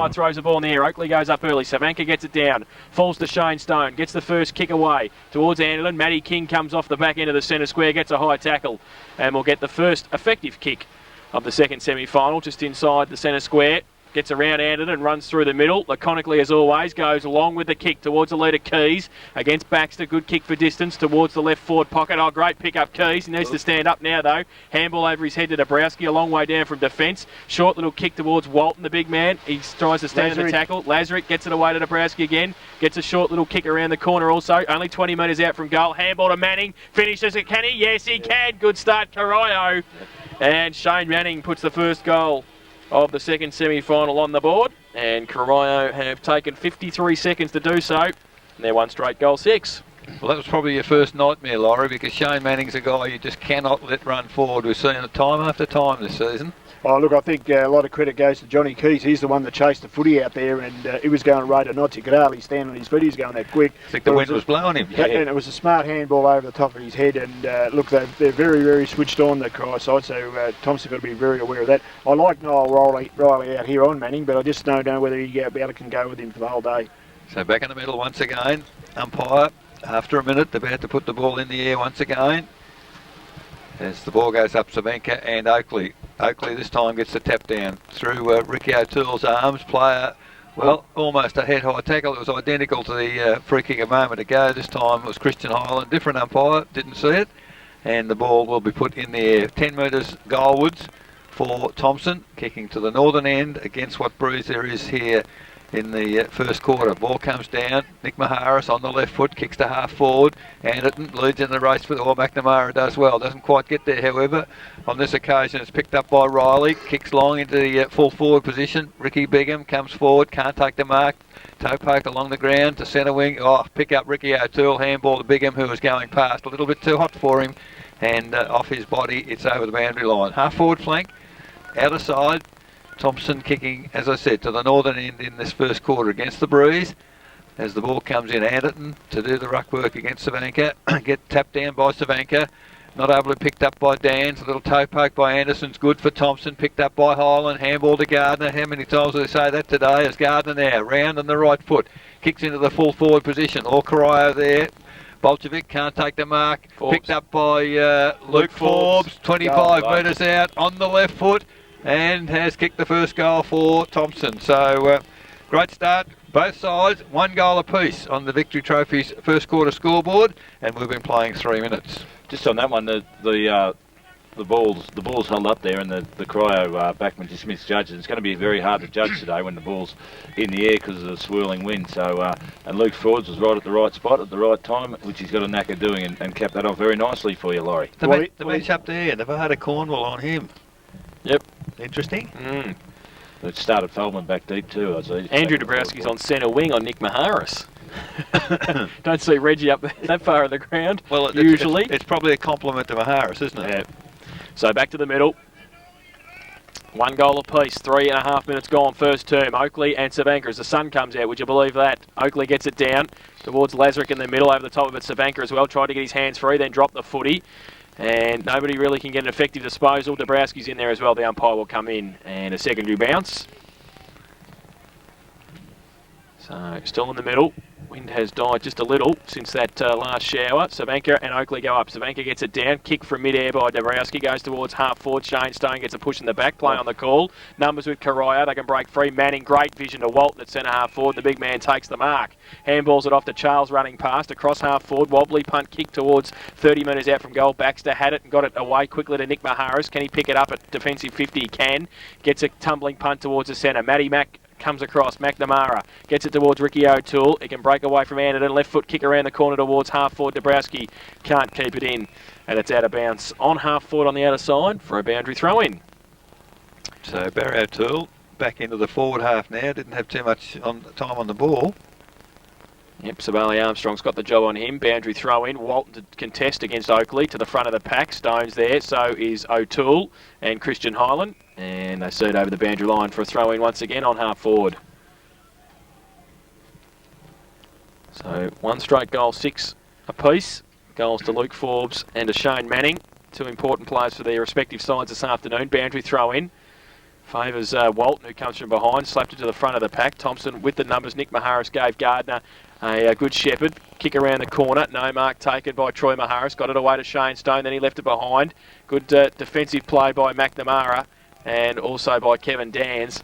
Kyle throws the ball in the air. Oakley goes up early. Savanka gets it down. Falls to Shane Stone. Gets the first kick away towards Anderton. Matty King comes off the back end of the centre square. Gets a high tackle. And we'll get the first effective kick of the second semi-final just inside the centre square. Gets around Anderton and runs through the middle. Laconically, as always, goes along with the kick towards the leader, Keys. Against Baxter, good kick for distance towards the left forward pocket. Oh, great pick up, Keys. He needs to stand up now, though. Handball over his head to Dabrowski, a long way down from defence. Short little kick towards Walton, the big man. He tries to stand in the tackle. Lazarick gets it away to Dabrowski again. Gets a short little kick around the corner also. Only 20 metres out from goal. Handball to Manning. Finishes it, can he? Yes, he can. Good start, Corio. And Shane Manning puts the first goal of the second semi-final on the board, and Corio have taken 53 seconds to do so, and they're one straight goal 6. Well, that was probably your first nightmare, Laurie, because Shane Manning's a guy you just cannot let run forward. We've seen it time after time this season. Oh, look, I think a lot of credit goes to Johnny Keys. He's the one that chased the footy out there, and he was going rate of knots. He could hardly stand on his feet. He was going that quick. I think the wind was blowing him. Yeah. And it was a smart handball over the top of his head. And look, they're very, very switched on, the Cry side, so Thomson got to be very aware of that. I like Noel Riley out here on Manning, but I just don't know whether he can go with him for the whole day. So back in the middle once again. Umpire, after a minute, about to put the ball in the air once again. As the ball goes up, Savanka and Oakley. Oakley this time gets the tap down through Ricky O'Toole's arms. Player, well, almost a head-high tackle. It was identical to the free kick a moment ago. This time it was Christian Highland. Different umpire, didn't see it. And the ball will be put in the air. 10 metres goalwards for Thomson. Kicking to the northern end against what breeze there is here in the first quarter. Ball comes down. Nick Maharis on the left foot, kicks to half forward. Anderton leads in the race for McNamara does well. Doesn't quite get there, however. On this occasion, it's picked up by Riley. Kicks long into the full forward position. Ricky Bigham comes forward, can't take the mark. Toe poke along the ground to centre wing. Oh, pick up Ricky O'Toole. Handball to Bigham, who was going past. A little bit too hot for him. And off his body, it's over the boundary line. Half forward flank, outer side. Thomson kicking, as I said, to the northern end in this first quarter against the breeze. As the ball comes in, Anderton to do the ruck work against Savanka. Get tapped down by Savanka. Not able to be picked up by Dans. A little toe poke by Anderson's good for Thomson. Picked up by Highland. Handball to Gardner. How many times do they say that today? As Gardner now, round on the right foot. Kicks into the full forward position. All Corio there. Bolchevic can't take the mark. Forbes. Picked up by Luke Forbes. 25 metres out on the left foot. And has kicked the first goal for Thomson. So, great start, both sides. 1 goal apiece on the Victory Trophy's first quarter scoreboard, and we've been playing 3 minutes. Just on that one, the ball's held up there, and the Cryo backman dismissed judges. It's going to be very hard to judge today when the ball's in the air because of the swirling wind. So, and Luke Forbes was right at the right spot at the right time, which he's got a knack of doing, and capped that off very nicely for you, Laurie. The match up there, Nevada Cornwall on him. Yep. Interesting. It started Feldman back deep too. Andrew Dabrowski's on centre wing on Nick Maharis. Don't see Reggie up that far in the ground, well, usually. It's probably a compliment to Maharis, isn't it? Yeah. So back to the middle. 1 goal apiece, 3.5 minutes gone, first term. Oakley and Savanka as the sun comes out. Would you believe that? Oakley gets it down towards Lazarick in the middle, over the top of it. Savanka as well, tried to get his hands free, then dropped the footy. And nobody really can get an effective disposal. Dabrowski's in there as well. The umpire will come in. And a secondary bounce. So, still in the middle. Wind has died just a little since that last shower. Savanka and Oakley go up. Savanka gets it down. Kick from mid-air by Dabrowski. Goes towards half forward. Shane Stone gets a push in the back. Play on the call. Numbers with Corio. They can break free. Manning, great vision to Walton at centre half forward. The big man takes the mark. Handballs it off to Charles running past. Across half forward. Wobbly punt kick towards 30 metres out from goal. Baxter had it and got it away quickly to Nick Maharis. Can he pick it up at defensive 50? He can. Gets a tumbling punt towards the centre. Matty Mack comes across. McNamara gets it towards Ricky O'Toole. It can break away from Anderton. Left foot kick around the corner towards half forward. Dabrowski can't keep it in, and it's out of bounds on half forward on the outer side for a boundary throw in. So Barry O'Toole back into the forward half now. Didn't have too much time on the ball. Yep, Sabali Armstrong's got the job on him. Boundary throw in. Walton to contest against Oakley to the front of the pack. Stone's there. So is O'Toole and Christian Highland. And they see it over the boundary line for a throw in once again on half forward. So 1 straight goal, 6 apiece. Goals to Luke Forbes and to Shane Manning. 2 important players for their respective sides this afternoon. Boundary throw in Favours Walton, who comes from behind, slapped it to the front of the pack. Thomson with the numbers. Nick Maharis gave Gardner a good shepherd. Kick around the corner. No mark taken by Troy Maharis. Got it away to Shane Stone. Then he left it behind. Good defensive play by McNamara and also by Kevin Dans.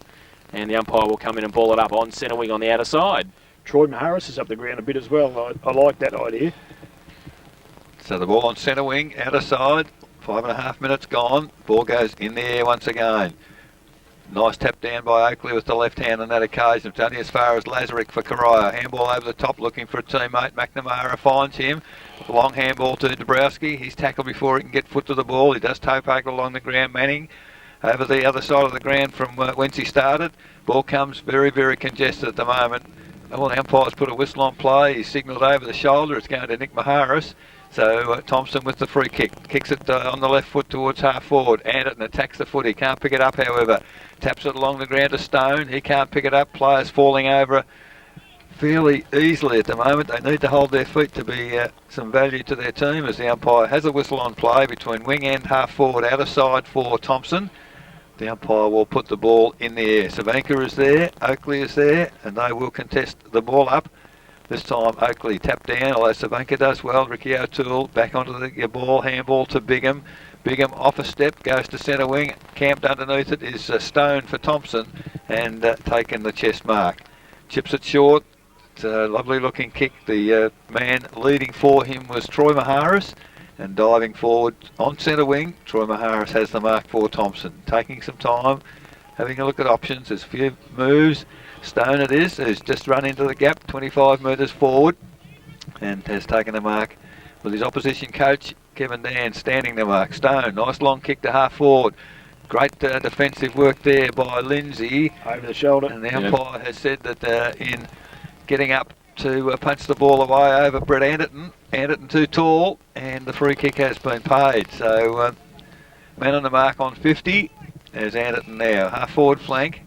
And the umpire will come in and ball it up on centre wing on the outer side. Troy Maharis is up the ground a bit as well. I like that idea. So the ball on centre wing, outer side. 5.5 minutes gone. Ball goes in the air once again. Nice tap down by Oakley with the left hand on that occasion. It's only as far as Lazarick for Corio. Handball over the top looking for a teammate. McNamara finds him. Long handball to Dabrowski. He's tackled before he can get foot to the ball. He does toe poke along the ground. Manning over the other side of the ground from whence he started. Ball comes very, very congested at the moment. Well, the umpire's put a whistle on play. He's signalled over the shoulder. It's going to Nick Maharis. So Thomson with the free kick. Kicks it on the left foot towards half forward. Anderton attacks the foot. He can't pick it up, however. Taps it along the ground to Stone. He can't pick it up. Players falling over fairly easily at the moment. They need to hold their feet to be some value to their team, as the umpire has a whistle on play between wing and half forward, outer side for Thomson. The umpire will put the ball in the air. Savanka is there. Oakley is there. And they will contest the ball up. This time Oakley tapped down, although Savanka does well. Ricky O'Toole back onto the ball, handball to Bigham. Bigham off a step, goes to centre wing. Camped underneath it is Stone for Thomson, and taken the chest mark. Chips it short. It's a lovely looking kick. The man leading for him was Troy Maharis, and diving forward on centre wing, Troy Maharis has the mark for Thomson. Taking some time, having a look at options. There's a few moves. Stone it is, who's just run into the gap 25 metres forward and has taken the mark with his opposition coach Kevin Dan standing the mark. Stone, nice long kick to half forward. Great defensive work there by Lindsay. Over the shoulder. And the umpire has said that in getting up to punch the ball away over Brett Anderton too tall, and the free kick has been paid. So man on the mark on 50. There's Anderton now, half forward flank.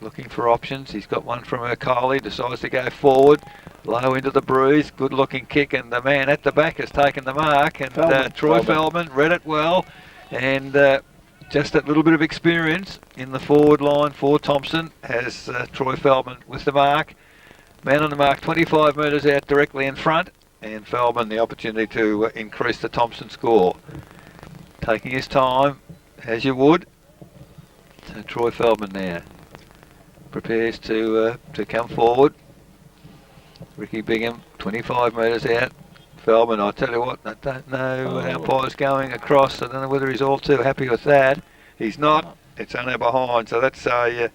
Looking for options. He's got one from Urquhart. Decides to go forward. Low into the breeze. Good looking kick. And the man at the back has taken the mark. And Troy Feldman read it well. And just that little bit of experience in the forward line for Thomson has Troy Feldman with the mark. Man on the mark 25 metres out directly in front. And Feldman the opportunity to increase the Thomson score. Taking his time, as you would. So Troy Feldman now prepares to come forward. Ricky Bigham, 25 metres out. Feldman, I tell you what, I don't know how umpire's going across. I don't know whether he's all too happy with that. He's not. It's only behind, so that's a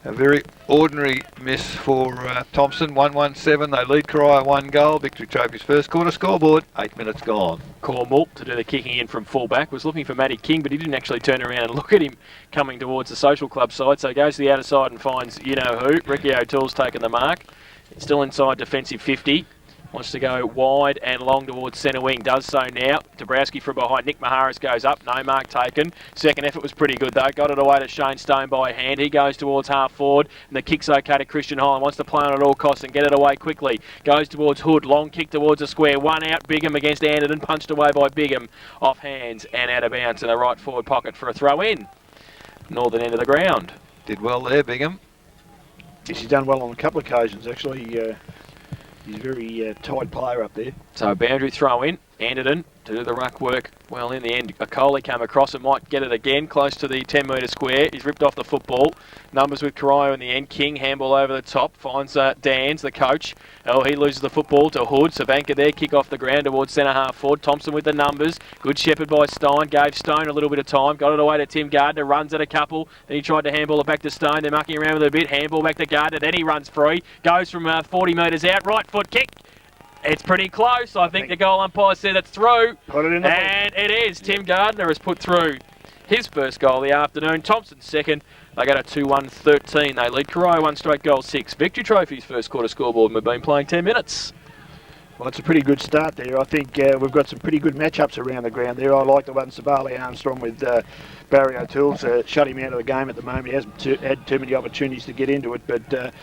very ordinary miss for Thomson. 1-1-7. They lead Corio 1 goal. Victory Trophy's first quarter scoreboard. 8 minutes gone. Cornwall to do the kicking in from fullback. Was looking for Matty King, but he didn't actually turn around and look at him coming towards the social club side. So he goes to the outer side and finds you-know-who. Ricky O'Toole's taken the mark. It's still inside defensive 50. Wants to go wide and long towards centre wing. Does so now. Dabrowski from behind. Nick Maharis goes up. No mark taken. Second effort was pretty good though. Got it away to Shane Stone by hand. He goes towards half forward. And the kick's okay to Christian Holland. Wants to play on at all costs and get it away quickly. Goes towards Hood. Long kick towards the square. One out. Bigham against Anderton. Punched away by Bigham. Off hands and out of bounds in the right forward pocket for a throw in. Northern end of the ground. Did well there, Bigham. Yes, he's done well on a couple of occasions actually. He's a very tight player up there. So boundary throw in. Anderton to do the ruck work. Well, in the end, Coley came across and might get it again, close to the 10-metre square. He's ripped off the football. Numbers with Corio in the end. King, handball over the top, finds Dans, the coach. Oh, he loses the football to Hood. Savanka there, kick off the ground towards centre half forward. Thomson with the numbers. Good shepherd by Stein. Gave Stone a little bit of time. Got it away to Tim Gardner. Runs at a couple. Then he tried to handball it back to Stone. They're mucking around with it a bit. Handball back to Gardner. Then he runs free. Goes from 40 metres out. Right foot kick. It's pretty close. I think the goal umpire said it's through. Put it in the and it is. Tim Gardner has put through his first goal of the afternoon. Thomson second. They got a 2-1-13. They lead Corio 1 straight goal 6. Victory Trophy's first quarter scoreboard. We've been playing 10 minutes. Well, it's a pretty good start there. I think we've got some pretty good matchups around the ground there. I like the one Sabali Armstrong with Barry O'Toole's shut him out of the game at the moment. He hasn't had too many opportunities to get into it, but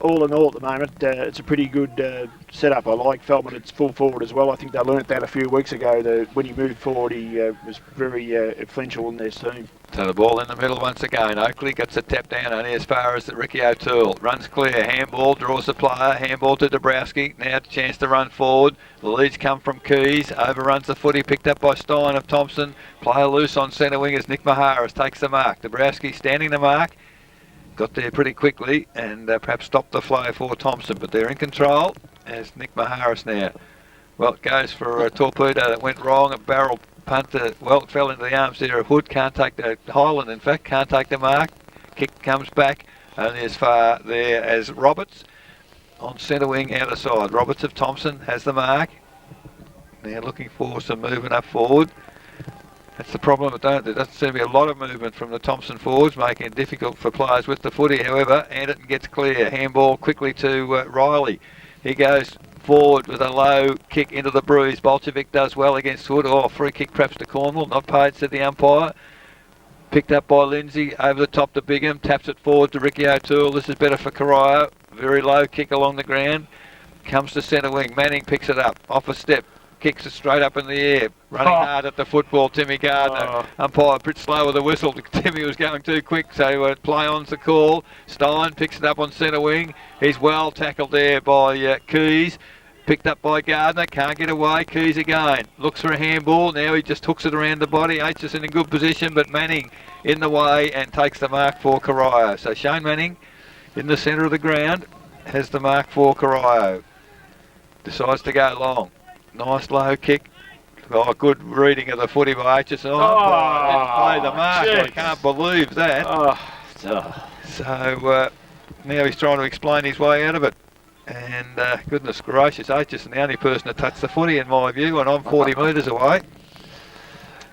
all in all at the moment, it's a pretty good setup. I like Feldman. It's full forward as well. I think they learnt that a few weeks ago. When he moved forward, he was very influential in their team. So the ball in the middle once again. Oakley gets a tap down only as far as Ricky O'Toole. Runs clear. Handball, draws the player. Handball to Dabrowski. Now a chance to run forward. The leads come from Keys. Overruns the footy. Picked up by Stein of Thomson. Player loose on centre wing as Nick Maharis takes the mark. Dabrowski standing the mark. Got there pretty quickly and perhaps stopped the flow for Thomson. But they're in control as Nick Maharis now. Well, it goes for a torpedo that went wrong. A barrel punter, well, it fell into the arms there of Hood. Can't take the Highland, in fact, can't take the mark. Kick comes back only as far there as Roberts on centre wing outer side. Roberts of Thomson has the mark. Now looking for some movement up forward. That's the problem. There doesn't seem to be a lot of movement from the Thomson forwards, making it difficult for players with the footy. However, Anderton gets clear. Handball quickly to Riley. He goes forward with a low kick into the bruise. Bolchevic does well against Hood. Oh, free kick perhaps to Cornwall. Not paid, said the umpire. Picked up by Lindsay. Over the top to Bigham. Taps it forward to Ricky O'Toole. This is better for Corio. Very low kick along the ground. Comes to centre wing. Manning picks it up. Off a step. Kicks it straight up in the air. Running hard at the football, Timmy Gardner. Umpire a bit slow with the whistle. Timmy was going too quick, so play on's the call. Stein picks it up on centre wing. He's well tackled there by Keys. Picked up by Gardner. Can't get away. Keys again. Looks for a handball. Now he just hooks it around the body. H is in a good position, but Manning in the way and takes the mark for Corio. So Shane Manning in the centre of the ground has the mark for Corio. Decides to go long. Nice low kick. Oh, good reading of the footy by Aitchison. Oh, didn't play the mark. Geez. I can't believe that. So now he's trying to explain his way out of it. And goodness gracious, Aitchison, the only person to touch the footy in my view, and I'm 40 metres away.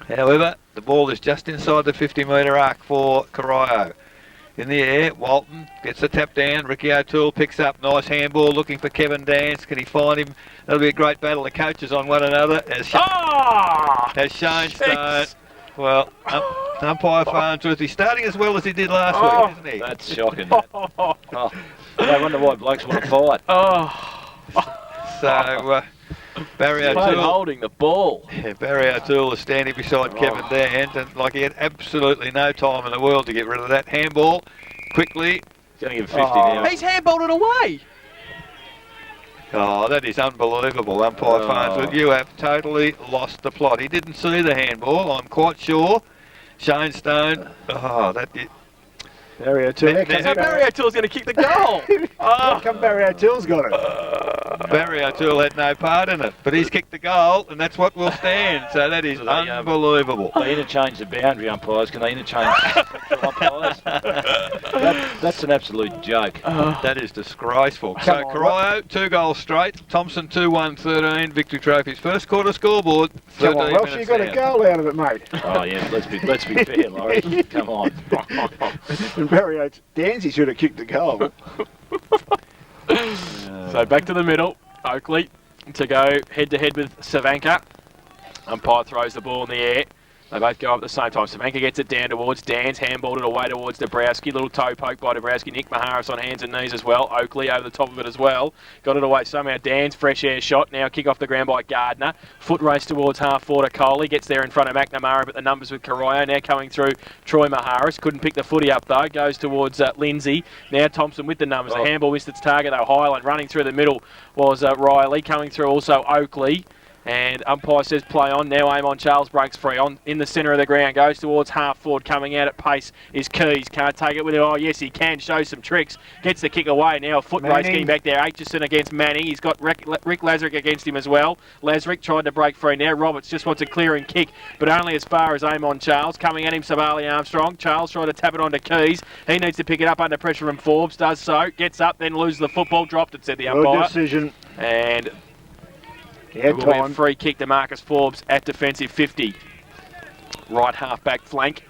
However, the ball is just inside the 50-metre arc for Corio. In the air, Walton gets the tap down. Ricky O'Toole picks up. Nice handball looking for Kevin Dance. Can he find him? That'll be a great battle of coaches on one another. As Shane Stone. Well, umpire Farnsworth. He's starting as well as he did last week, isn't he? That's shocking. I wonder why blokes want to fight. So, Barry O'Toole holding the ball. Yeah, Barry O'Toole is standing beside Kevin Dant, and like he had absolutely no time in the world to get rid of that handball. Quickly. He's going to give 50 now. He's handballed it away. Oh, that is unbelievable, umpire Farnsworth. You have totally lost the plot. He didn't see the handball, I'm quite sure. Shane Stone. Barry O'Toole. Barry O'Toole's going to kick the goal. How come Barry O'Toole's got it? Barry O'Toole had no part in it, but he's kicked the goal, and that's what will stand. So that is unbelievable. They interchange the boundary umpires. Can they interchange the umpires? That's an absolute joke. That is disgraceful. So Corio, 2 goals straight. Thomson 2-1-13. Victory Trophy's first quarter scoreboard. 13 well, she got a goal out of it, mate. Oh yeah, let's be fair, Laurie. Come on. And Barry Dancy should have kicked the goal. So back to the middle. Oakley to go head-to-head with Savanka. Umpire throws the ball in the air. They both go up at the same time. Savanka gets it down towards Dan's, handballed it away towards Dabrowski. Little toe poke by Dabrowski. Nick Maharis on hands and knees as well. Oakley over the top of it as well. Got it away somehow. Dan's fresh air shot. Now kick off the ground by Gardner. Foot race towards half forward to Coley. Gets there in front of McNamara, but the numbers with Corio. Now coming through Troy Maharis. Couldn't pick the footy up though. Goes towards Lindsay. Now Thomson with the numbers. The handball missed its target though. Highland running through the middle was Riley. Coming through also Oakley. And umpire says play on. Now aim on. Charles breaks free. On in the centre of the ground. Goes towards half forward. Coming out at pace is Keys. Can't take it with him. Oh, yes, he can. Show some tricks. Gets the kick away. Now a foot race getting back there. Aitchison against Manning. He's got Rick Lazarick against him as well. Lazarick tried to break free. Now Roberts just wants a clearing kick, but only as far as aim on Charles. Coming at him, Savali Armstrong. Charles trying to tap it onto Keys. He needs to pick it up under pressure from Forbes. Does so. Gets up, then loses the football. Dropped it, said the umpire. Good decision. And yeah, it will be a free kick to Marcus Forbes at defensive 50. Right half back flank.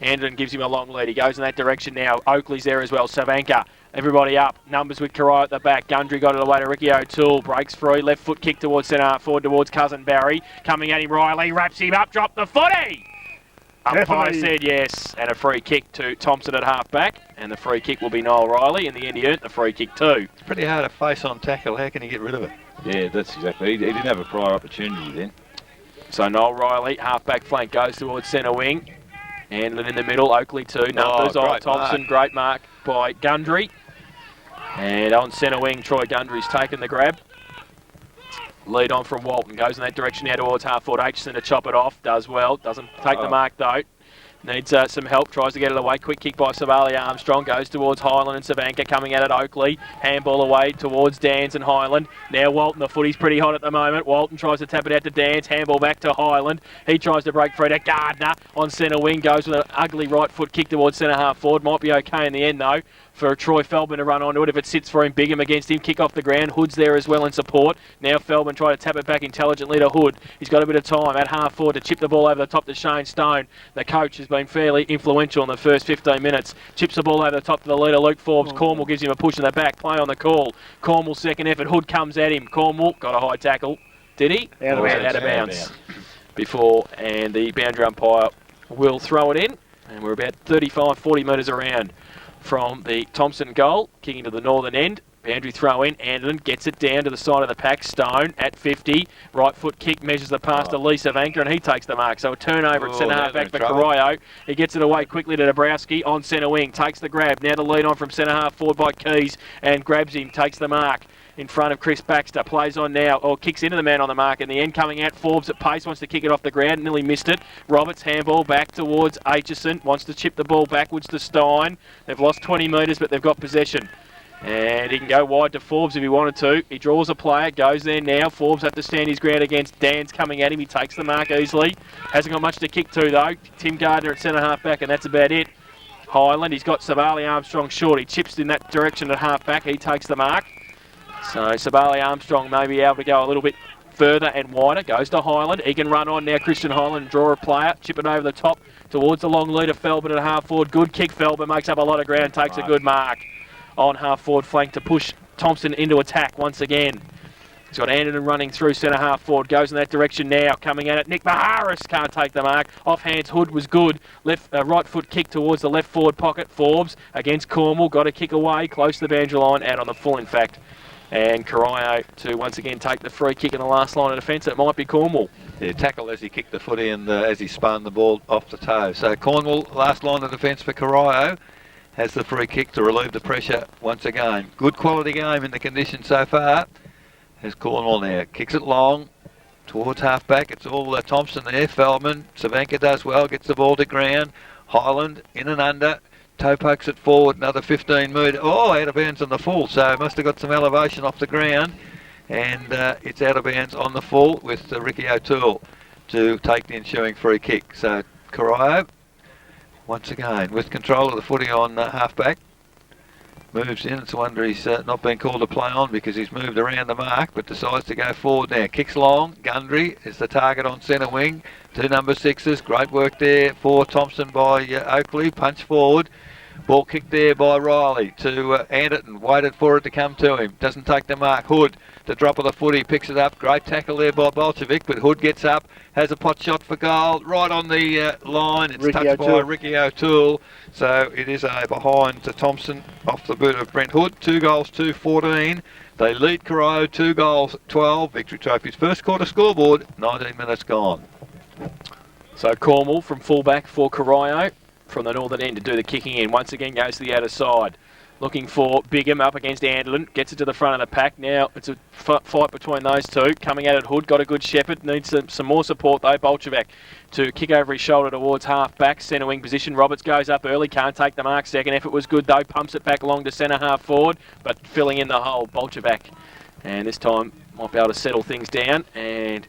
Anderton gives him a long lead. He goes in that direction now. Oakley's there as well. Savanka. Everybody up. Numbers with Corio at the back. Gundry got it away to Ricky O'Toole. Breaks free. Left foot kick towards centre forward towards Cousin Barry. Coming at him, Riley. Wraps him up. Drop the footy. Umpire Definitely. said yes, and a free kick to Thomson at half-back, and the free kick will be Noel Riley. In the end, he earned the free kick too. It's pretty hard to face on tackle. How can he get rid of it? Yeah, that's exactly. He didn't have a prior opportunity then. So Noel Riley, half-back flank, goes towards centre wing. Handling in the middle, Oakley 2, numbers on great Thomson, mark. great mark by Gundry. And on centre wing, Troy Gundry's taken the grab. Lead on from Walton, goes in that direction now towards half-forward. Aitchison to chop it off, does well, doesn't take the mark though. Needs some help, tries to get it away. Quick kick by Savali Armstrong, goes towards Highland and Savanka, coming out at Oakley. Handball away towards Dans and Highland. Now Walton, the footy's pretty hot at the moment. Walton tries to tap it out to Dans, handball back to Highland. He tries to break free to Gardner on centre wing, goes with an ugly right foot kick towards centre half forward. Might be okay in the end though for Troy Feldman to run onto it if it sits for him. Bigham against him, kick off the ground. Hood's there as well in support. Now Feldman trying to tap it back intelligently to Hood. He's got a bit of time at half forward to chip the ball over the top to Shane Stone. The coach has been fairly influential in the first 15 minutes. Chips the ball over the top to the leader, Luke Forbes. Cornwall gives him a push in the back. Play on the call. Cornwall second effort. Hood comes at him. Cornwall got a high tackle. Did he? Out of Or was it bounds. out of bounds before, and the boundary umpire will throw it in. And we're about 35-40 metres around from the Thomson goal, kicking to the northern end. Boundary throw in. Anderton gets it down to the side of the pack. Stone at 50. Right foot kick measures the pass to Lee Savanka, and he takes the mark. So a turnover at centre half back for Corio. He gets it away quickly to Dabrowski on centre wing. Takes the grab. Now the lead on from centre half forward by Keys and grabs him. Takes the mark in front of Chris Baxter. Plays on now, or kicks into the man on the mark in the end. Coming out, Forbes at pace, wants to kick it off the ground, nearly missed it. Roberts handball back towards Aitchison, wants to chip the ball backwards to Stein. They've lost 20 metres, but they've got possession. And he can go wide to Forbes if he wanted to. He draws a player, goes there now. Forbes has to stand his ground against Dan's coming at him. He takes the mark easily. Hasn't got much to kick to though. Tim Gardner at centre half back, and that's about it. Highland, he's got Savali Armstrong short. He chips in that direction at half back. He takes the mark. So Savali Armstrong may be able to go a little bit further and wider. Goes to Highland. He can run on now. Christian Highland, draw a player, chip it over the top towards the long leader. Feldman at half forward. Good kick. Feldman makes up a lot of ground. Takes a good mark on half forward flank to push Thomson into attack once again. He's got Anderton running through centre half forward. Goes in that direction now. Coming at it. Nick Maharis can't take the mark. Off hands. Hood was good. Left right foot kick towards the left forward pocket. Forbes against Cornwall. Got a kick away. Close to the boundary line. Out on the full in fact. And Corio to once again take the free kick in the last line of defence. It might be Cornwall. Yeah, tackle as he kicked the footy and as he spun the ball off the toe. So Cornwall, last line of defence for Corio, has the free kick to relieve the pressure once again. Good quality game in the conditions so far. As Cornwall now kicks it long towards half back. It's all Thomson there. Feldman, Savanka does well, gets the ball to ground. Highland in and under. Toe pokes it forward, another 15 metre. Oh, out of bounds on the full, so must have got some elevation off the ground. And it's out of bounds on the full with Ricky O'Toole to take the ensuing free kick. So Corio, once again, with control of the footy on half-back. Moves in. It's a wonder he's not been called to play on because he's moved around the mark, but decides to go forward now. Kicks long. Gundry is the target on centre wing. Two number sixes. Great work there for Thomson by Oakley. Punch forward. Ball kicked there by Riley to Anderton. Waited for it to come to him. Doesn't take the mark. Hood, the drop of the footy, picks it up. Great tackle there by Bolchevic, but Hood gets up, has a pot shot for goal. Right on the line. It's touched by Ricky O'Toole. So it is a behind to Thomson off the boot of Brent Hood. 2 goals, 2-14. They lead Corio 2 goals, 12. Victory Trophy's first quarter scoreboard, 19 minutes gone. So Cornwall from fullback for Corio from the northern end to do the kicking in. Once again goes to the outer side. Looking for Bigham up against Anderton. Gets it to the front of the pack. Now it's a fight between those two. Coming at it, Hood. Got a good shepherd. Needs some more support though. Bolchevic to kick over his shoulder towards half back. Centre wing position. Roberts goes up early. Can't take the mark. Second effort was good though. Pumps it back along to centre half forward. But filling in the hole. Bolchevic. And this time might be able to settle things down and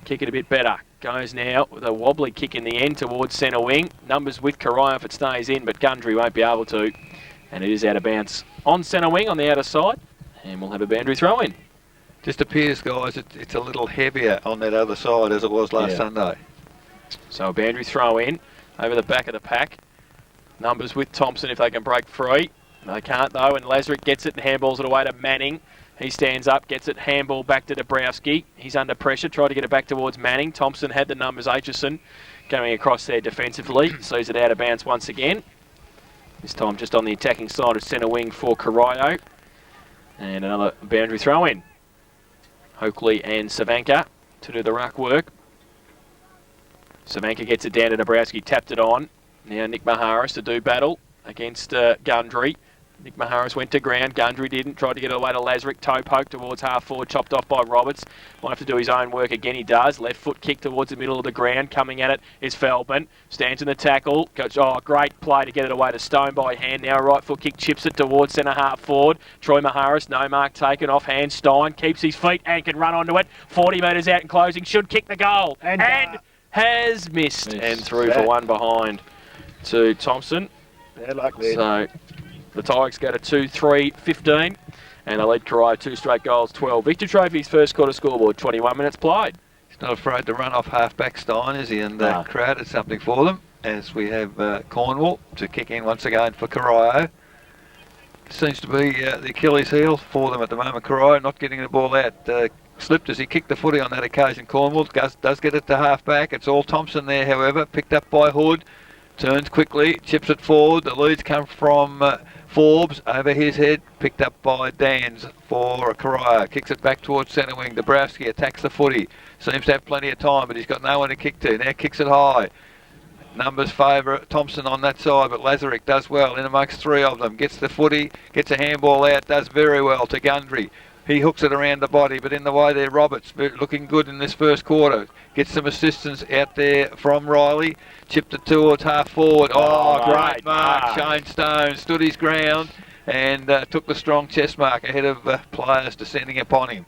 kick it a bit better. Goes now with a wobbly kick in the end towards centre wing. Numbers with Corio if it stays in, but Gundry won't be able to. And it is out of bounds on centre wing on the outer side. And we'll have a boundary throw in. Just appears, guys, it's a little heavier on that other side as it was last Sunday. So a boundary throw in over the back of the pack. Numbers with Thomson if they can break free. They can't though, and Lazarick gets it and handballs it away to Manning. He stands up, gets it, handball back to Dabrowski. He's under pressure, tried to get it back towards Manning. Thomson had the numbers, Aitchison going across there defensively. Sees it out of bounds once again. This time just on the attacking side of centre wing for Corio. And another boundary throw in. Oakley and Savanka to do the ruck work. Savanka gets it down to Dabrowski, tapped it on. Now Nick Maharis to do battle against Gundry. Nick Maharis went to ground, Gundry didn't, tried to get it away to Lazarick, toe poke towards half forward, chopped off by Roberts. Might have to do his own work again, he does. Left foot kick towards the middle of the ground, coming at it is Feldman. Stands in the tackle, goes, oh, great play to get it away to Stone by hand. Now right foot kick, chips it towards centre half forward. Troy Maharis, no mark taken, off hand. Stein keeps his feet and can run onto it. 40 metres out and closing, should kick the goal. And has missed and through for one behind to Thomson. Bad luck there. So the Tigers go to 2-3-15 and they lead Corio 2 straight goals, 12. Victor Trophy's first quarter scoreboard, 21 minutes played. He's not afraid to run off half-back Stein, is he? And created something for them as we have Cornwall to kick in once again for Corio. Seems to be the Achilles heel for them at the moment. Corio not getting the ball out. Slipped as he kicked the footy on that occasion. Cornwall does get it to half-back. It's all Thomson there, however, picked up by Hood. Turns quickly, chips it forward. The leads come from Forbes over his head, picked up by Dans for Corio. Kicks it back towards centre wing. Dabrowski attacks the footy. Seems to have plenty of time, but he's got no one to kick to. Now kicks it high. Numbers favour Thomson on that side, but Lazarick does well in amongst three of them. Gets the footy, gets a handball out, does very well to Gundry. He hooks it around the body, but in the way there, Roberts looking good in this first quarter. Gets some assistance out there from Riley. Chipped it towards half forward. Oh, great mark. Shane Stone stood his ground and took the strong chest mark ahead of players descending upon him.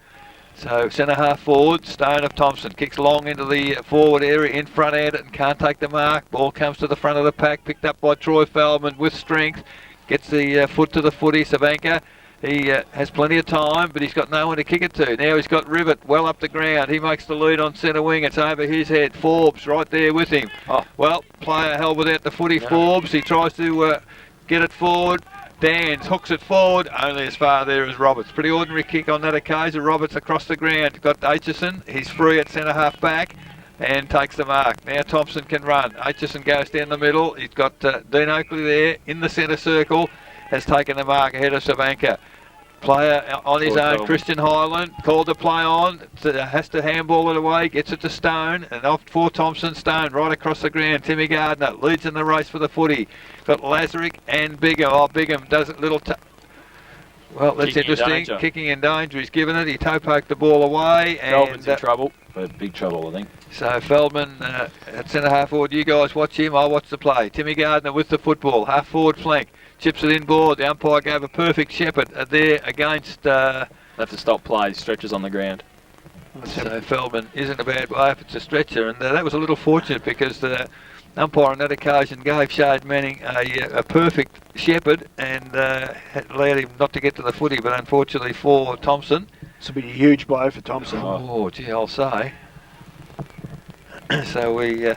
So centre half forward, Stone of Thomson kicks long into the forward area, in front at it and can't take the mark. Ball comes to the front of the pack, picked up by Troy Feldman with strength. Gets the foot to the footy, Savanka. He has plenty of time, but he's got no one to kick it to. Now he's got Rivet well up the ground. He makes the lead on centre wing. It's over his head. Forbes right there with him. Oh, well, player held without the footy, Forbes. He tries to get it forward. Dans hooks it forward, only as far there as Roberts. Pretty ordinary kick on that occasion. Roberts across the ground. Got Aitchison. He's free at centre half back and takes the mark. Now Thomson can run. Aitchison goes down the middle. He's got Dean Oakley there in the centre circle. Has taken the mark ahead of Savanka. Player on his own, Christian Highland, called to play on, has to handball it away, gets it to Stone, and off for Thomson. Stone right across the ground. Timmy Gardner leads in the race for the footy. Got Lazarick and Bigham. Oh, Bigham does it little. Well, that's interesting. Kicking in danger. He's given it. He toe poked the ball away. Feldman's in trouble. Big trouble, I think. So Feldman at centre half forward. You guys watch him. I'll watch the play. Timmy Gardner with the football. Half forward flank. Chips it inboard. The umpire gave a perfect shepherd there against. Have to stop play. Stretches on the ground. So Feldman isn't a bad way if it's a stretcher, and that was a little fortunate because the umpire on that occasion gave Shade Manning a perfect shepherd and allowed him not to get to the footy, but unfortunately for Thomson. This will be a huge blow for Thomson. Oh, gee, I'll say. So we.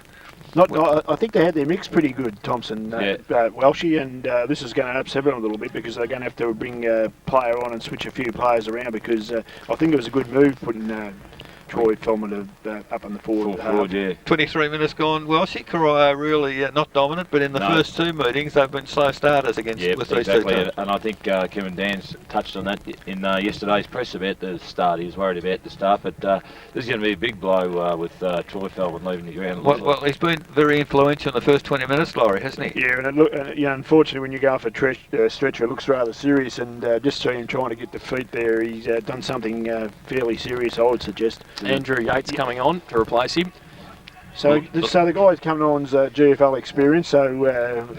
I think they had their mix pretty good, Thomson, Welshie, and this is going to upset them a little bit because they're going to have to bring a player on and switch a few players around because I think it was a good move putting Troy Feldman up on the forward. 23 minutes gone. Welshie, Corio really not dominant, but in the first two meetings they've been slow starters against with these two teams. And I think Kevin Dans touched on that in yesterday's press about the start. He was worried about the start, but this is going to be a big blow with Troy Feldman leaving the ground. Well, he's been very influential in the first 20 minutes, Laurie, hasn't he? Yeah, and unfortunately when you go off a stretcher it looks rather serious, and just see him trying to get the feet there, he's done something fairly serious, I would suggest. Andrew Yates coming on to replace him. So the guy's coming on's GFL experience, so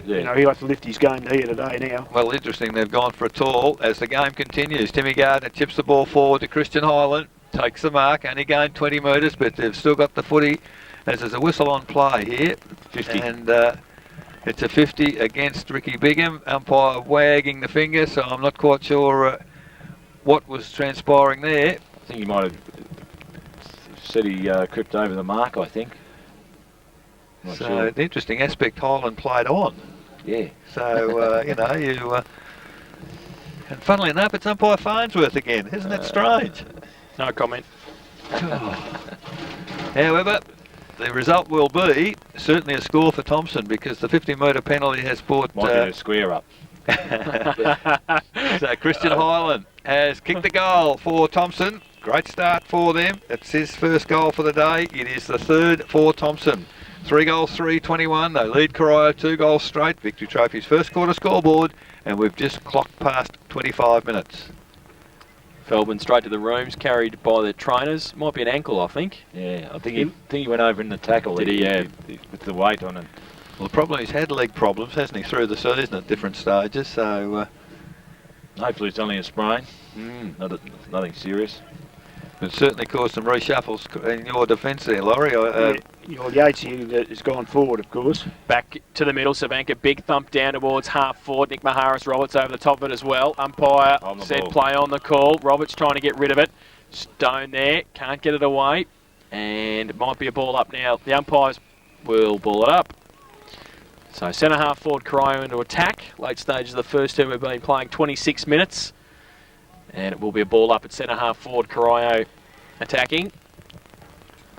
you know, he'll have to lift his game here today now. Well, interesting, they've gone for a tall as the game continues. Timmy Gardner chips the ball forward to Christian Highland, takes the mark, only gained 20 metres, but they've still got the footy as there's a whistle on play here. 50. And it's a 50 against Ricky Bigham, umpire wagging the finger, so I'm not quite sure what was transpiring there. I think he might have said he crept over the mark, I think. So the interesting aspect, Highland played on. Yeah. So, you know, And funnily enough, it's umpire Farnsworth again. Isn't that strange? No comment. However, the result will be certainly a score for Thomson because the 50-metre penalty has brought... Might get a square up. So Christian Hyland has kicked the goal for Thomson. Great start for them. It's his first goal for the day. It is the third for Thomson. 3 goals, 3-21. They lead Corio 2 goals straight. Victory Trophy's first quarter scoreboard, and we've just clocked past 25 minutes. Feldman straight to the rooms, carried by the trainers. Might be an ankle, I think. Yeah, I think he went over in the tackle. Did he? Yeah. With the weight on it. Well, the problem, he's had leg problems, hasn't he, through the season at different stages, so... Hopefully it's only a sprain. Nothing serious. But certainly caused some reshuffles in your defence there, Laurie. Your Yates here has gone forward, of course. Back to the middle, Savanka, big thump down towards half forward. Nick Maharis Roberts over the top of it as well. Umpire said ball. Play on the call. Roberts trying to get rid of it. Stone there, can't get it away. And it might be a ball up now. The umpires will ball it up. So centre half forward Corio into attack. Late stages of the first term we've been playing 26 minutes. And it will be a ball up at centre half forward Corio attacking.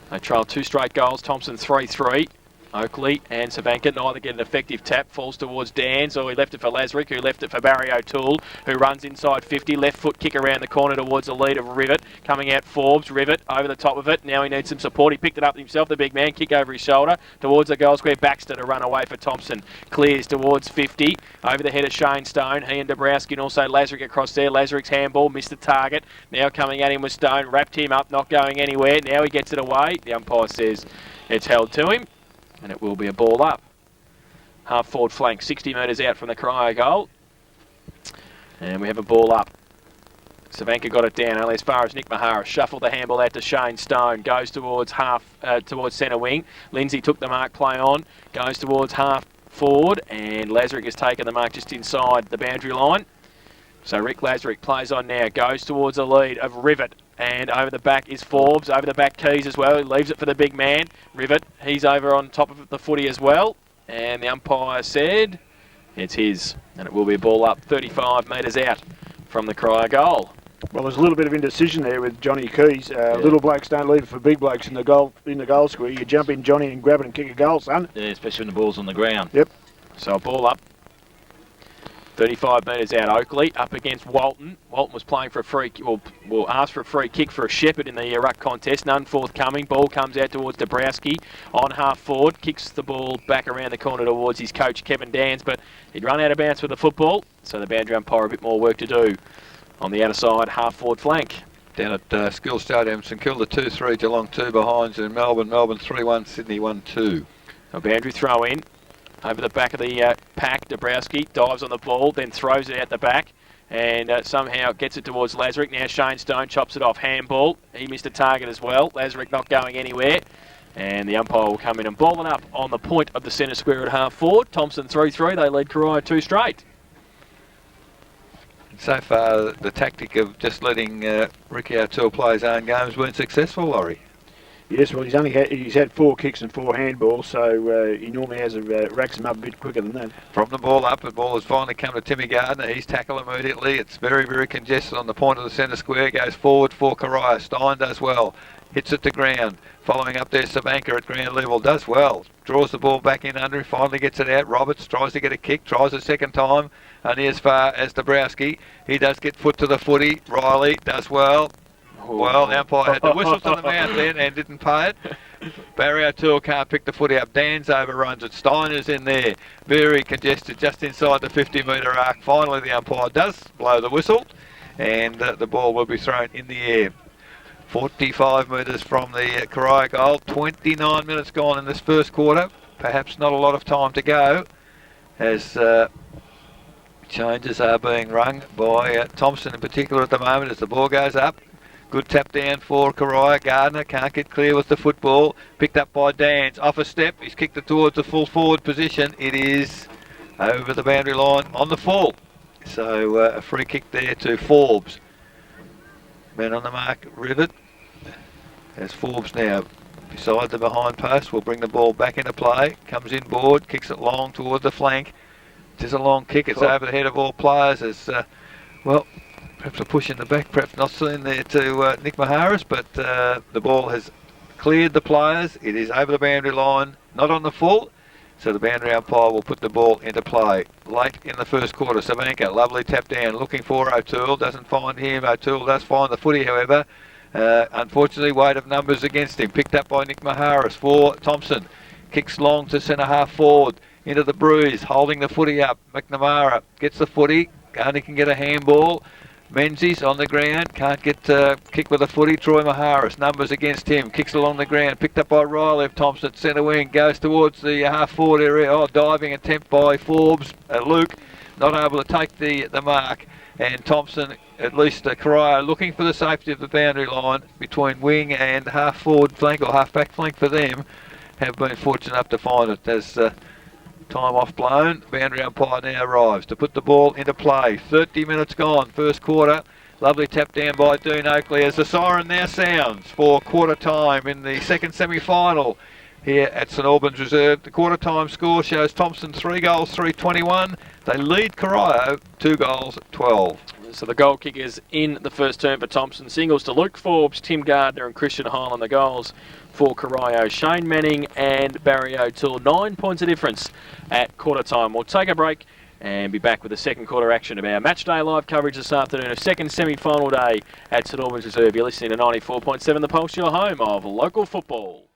They trail 2 straight goals. Thomson 3-3. Oakley and Savanka neither get an effective tap. Falls towards Dans, or he left it for Lazarick, who left it for Barry O'Toole, who runs inside 50. Left foot kick around the corner towards the lead of Rivet. Coming out Forbes. Rivet over the top of it. Now he needs some support. He picked it up himself, the big man. Kick over his shoulder towards the goal square. Baxter to run away for Thomson. Clears towards 50. Over the head of Shane Stone. He and Dabrowski and also Lazarick across there. Lazarick's handball missed the target. Now coming at him with Stone. Wrapped him up, not going anywhere. Now he gets it away. The umpire says it's held to him. And it will be a ball up. Half forward flank, 60 metres out from the Corio goal. And we have a ball up. Savanka got it down only as far as Nick Maharis. Shuffled the handball out to Shane Stone. Goes towards towards centre wing. Lindsay took the mark, play on. Goes towards half forward. And Lazarick has taken the mark just inside the boundary line. So Rick Lazarick plays on now. Goes towards the lead of Rivet. And over the back is Forbes, over the back Keys as well. He leaves it for the big man, Rivet. He's over on top of the footy as well. And the umpire said it's his. And it will be a ball up 35 metres out from the Corio goal. Well, there's a little bit of indecision there with Johnny Keys. Little blokes don't leave it for big blokes in the goal square. You jump in, Johnny, and grab it and kick a goal, son. Yeah, especially when the ball's on the ground. Yep. So a ball up. 35 metres out, Oakley up against Walton. Walton was playing for a free, will ask for a free kick for a Shepherd in the ruck contest. None forthcoming. Ball comes out towards Dabrowski on half forward. Kicks the ball back around the corner towards his coach Kevin Dans, but he'd run out of bounds with the football. So the boundary umpire a bit more work to do on the outer side, half forward flank. Down at Skill Stadium, St Kilda 2-3, Geelong 2 behinds in Melbourne. Melbourne 3-1, Sydney 1-2. A boundary throw in. Over the back of the pack, Dabrowski dives on the ball, then throws it out the back, and somehow gets it towards Lazarick. Now Shane Stone chops it off, handball. He missed a target as well. Lazarick not going anywhere, and the umpire will come in and ball it up on the point of the centre square at half forward. Thomson 3-3. They lead Corio 2 straight. So far, the tactic of just letting Ricky O'Toole play his own games weren't successful, Laurie. Yes, well, he's had 4 kicks and 4 handballs, so he normally has racks them up a bit quicker than that. From the ball up, the ball has finally come to Timmy Gardner. He's tackled immediately. It's very, very congested on the point of the centre square. Goes forward for Corio. Stein does well. Hits it to ground. Following up there, Savanka at ground level does well. Draws the ball back in under him. Finally gets it out. Roberts tries to get a kick. Tries a second time. Only as far as Dabrowski. He does get foot to the footy. Riley does well. Well, the umpire had the whistle to the mouth then and didn't pay it. Barry O'Toole can't pick the footy up. Dan's overruns it. Steiner's in there. Very congested just inside the 50-metre arc. Finally, the umpire does blow the whistle and the ball will be thrown in the air. 45 metres from the Corio goal. 29 minutes gone in this first quarter. Perhaps not a lot of time to go as changes are being rung by Thomson in particular at the moment as the ball goes up. Good tap down for Corio. Gardner can't get clear with the football. Picked up by Dans. Off a step. He's kicked it towards the full forward position. It is over the boundary line on the full. So a free kick there to Forbes. Man on the mark, Rivet. As Forbes now beside the behind post will bring the ball back into play. Comes inboard. Kicks it long toward the flank. It is a long kick. It's over the head of all players as Well, perhaps a push in the back, perhaps not seen there to Nick Maharis, but the ball has cleared the players. It is over the boundary line, not on the full. So the boundary umpire will put the ball into play. Late in the first quarter, Savanka, lovely tap down, looking for O'Toole, doesn't find him. O'Toole does find the footy, however. Unfortunately, weight of numbers against him. Picked up by Nick Maharis for Thomson. Kicks long to centre half forward, into the bruise, holding the footy up. McNamara gets the footy, only can get a handball. Menzies on the ground, can't get kick with a footy. Troy Maharis, numbers against him, kicks along the ground, picked up by Riley of Thomson, centre wing, goes towards the half forward area. Oh, diving attempt by Forbes. Luke not able to take the mark, and Thomson, at least Corio, looking for the safety of the boundary line between wing and half forward flank or half back flank for them, have been fortunate enough to find it. As time off blown, boundary umpire now arrives to put the ball into play. 30 minutes gone, first quarter. Lovely tap down by Dean Oakley as the siren now sounds for quarter time in the second semi-final here at St Albans Reserve. The quarter time score shows Thomson 3 goals, 3-21. They lead Corio 2 goals, 12. So the goal kickers in the first term for Thomson. Singles to Luke Forbes, Tim Gardner and Christian Highland. The goals for Corio, Shane Manning and Barry O'Toole. 9 points of difference at quarter time. We'll take a break and be back with the second quarter action of our match day live coverage this afternoon of second semi-final day at St Albans Reserve. You're listening to 94.7 The Pulse, your home of local football.